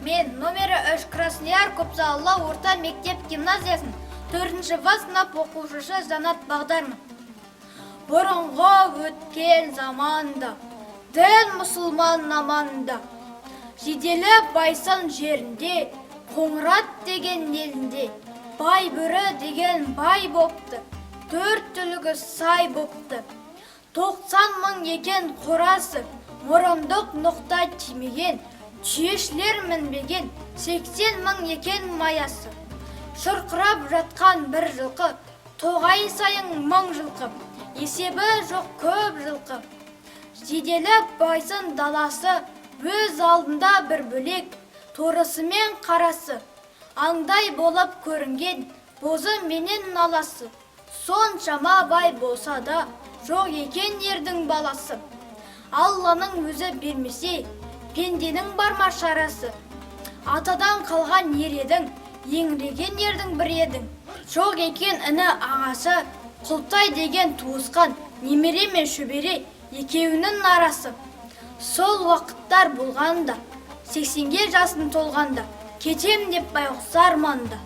Мен номері 3 Краснояр көпсалалы орта мектеп гимназиясын 4-ші бас сынып оқушысы Жанат Бағдармын. Бұрынғы өткен заманда, дін мұсылман наманда, жиделі байсын жерінде, Қоңырат деген елінде, бай бүрі деген бай бопты, 4 түлігі сай бопты. 90 мың екен қорасы, мұрындық нұқта тимеген, түйешілер мінбеген, 80 мың екен маясы. Шұрқырап жатқан бір жылқы, тоғай сайын мың жылқы, есебі жоқ көп жылқы. Жиделі байсын даласы, өз алдында бір бөлек, торысы мен қарасы. Аңдай болып көрінген, бозы менен наласы. Соншама бай болса да, жоқ екен ердің баласы. Алланың өзі бермесе, пенденің барма шарасы. Атадан қалған ер едің, еңіреген ердің бір едің. Жоқ екен іні ағасы, Құлтай деген туысқан, немере мен шөбере екеуінің арасы. Сол уақыттар болғанда, 80-ге жасын толғанда, кетем деп байғұс арманда.